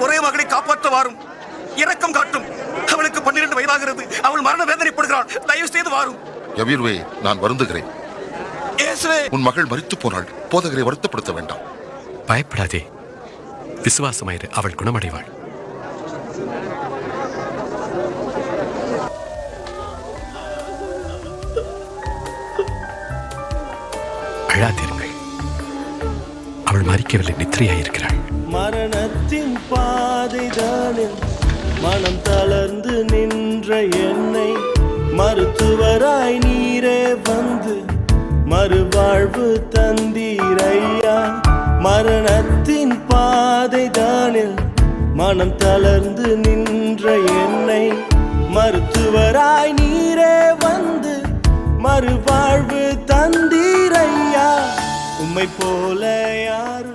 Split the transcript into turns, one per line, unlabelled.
ஒரே மகளை காப்பாற்ற வாரும். இரக்கம் காட்டும். அவளுக்கு 12 வயதாகிறது. அவள் மரண வேதனைப்படுகிறாள். தயவு செய்து வாரும்.
யவீர்வே, நான் வருந்துகிறேன்.
இயேசுவே,
உன் மகள் மரித்து போனாள். போதகரை வருத்தப்படுத்த வேண்டாம்.
பயப்படாதே, விசுவாசமாயிரு, அவள் குணமடைவாள். அழாதீர்கள், அவள் மறிக்கவில்லை, நித்திரையாயிருக்கிறாள்.
மரணத்தின் பாதைதானில் மனம் தளர்ந்து நின்ற என்னை மருத்துவராய் நீரே வந்து மறுவாழ்வு தந்தீரையா. மரணத்தின் பாதைதானில் மனம் தளர்ந்து நின்ற என்னை மருத்துவராய் நீரே வந்து மறுவாழ்வு தந்தீரையா. உம்மை போல யாரும்